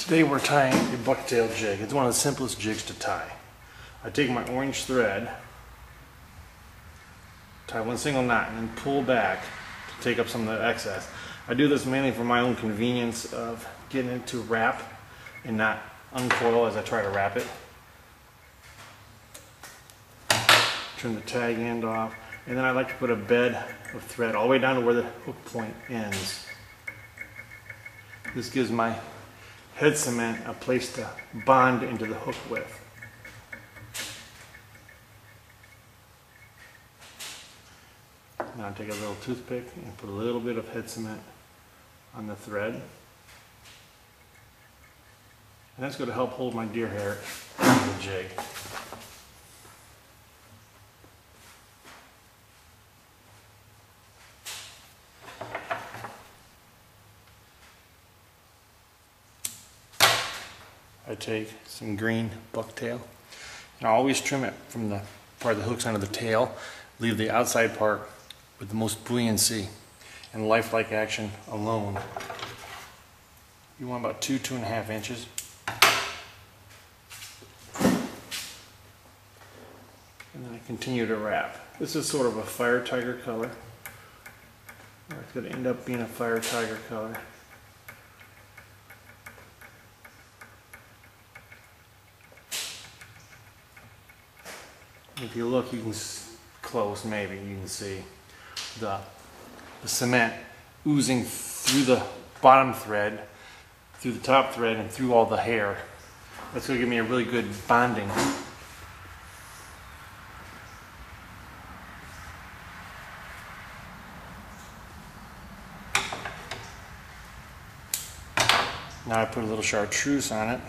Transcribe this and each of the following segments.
Today we're tying a bucktail jig. It's one of the simplest jigs to tie. I take my orange thread, tie one single knot, and then pull back to take up some of the excess. I do this mainly for my own convenience of getting it to wrap and not uncoil as I try to wrap it. Trim the tag end off, and then I like to put a bed of thread all the way down to where the hook point ends. This gives my head cement a place to bond into the hook with. Now I take a little toothpick and put a little bit of head cement on the thread. And that's going to help hold my deer hair on the jig. I take some green bucktail, and I always trim it from the part that hooks onto the tail, leave the outside part with the most buoyancy and lifelike action alone. You want about 2.5 inches. And then I continue to wrap. This is sort of a fire tiger color, or it's going to end up being a fire tiger color. If you look, you can close, maybe you can see the cement oozing through the bottom thread, through the top thread, and through all the hair. That's going to give me a really good bonding. Now I put a little chartreuse on it.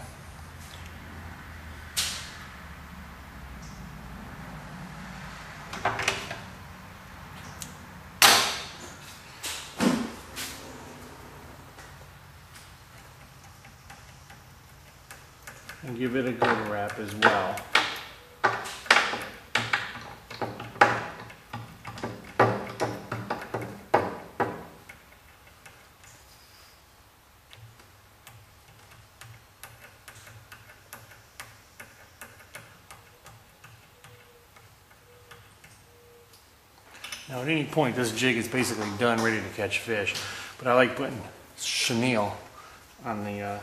And give it a good wrap as well. Now at any point this jig is basically done, ready to catch fish, but I like putting chenille on the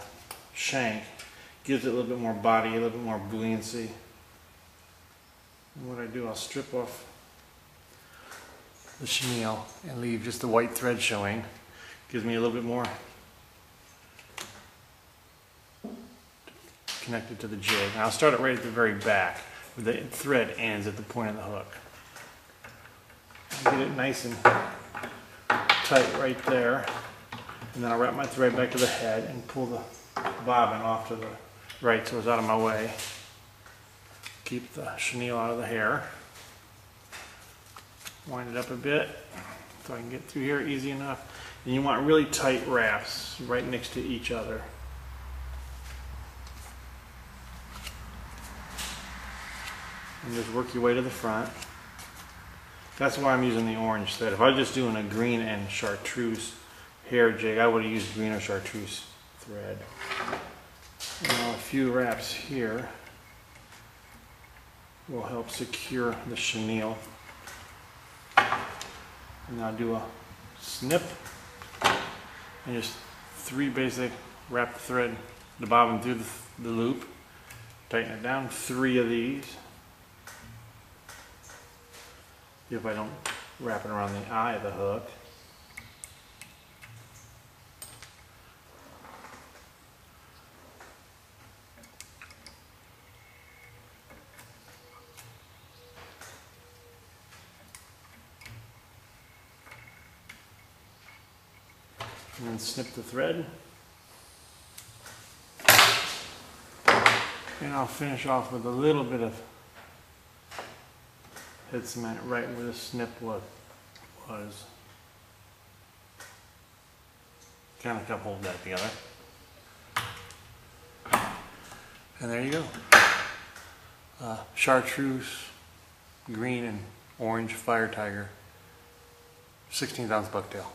shank. Gives it a little bit more body, a little bit more buoyancy. And what I do, I'll strip off the chenille and leave just the white thread showing. Gives me a little bit more connected to the jig. And I'll start it right at the very back, where the thread ends at the point of the hook. Get it nice and tight right there. And then I'll wrap my thread back to the head and pull the bobbin off to the right so it's out of my way. Keep the chenille out of the hair. Wind it up a bit so I can get through here easy enough. And you want really tight wraps right next to each other. And just work your way to the front. That's why I'm using the orange thread. If I was just doing a green and chartreuse hair jig, I would have used green or chartreuse thread. Now a few wraps here will help secure the chenille. And now do a snip and just 3 basic wrap the thread, the bobbin through the loop, tighten it down, 3 of these. If I don't wrap it around the eye of the hook. And then snip the thread. And I'll finish off with a little bit of head cement right where the snip was. Kind of help hold that together. And there you go. Chartreuse, green and orange fire tiger, 16th ounce bucktail.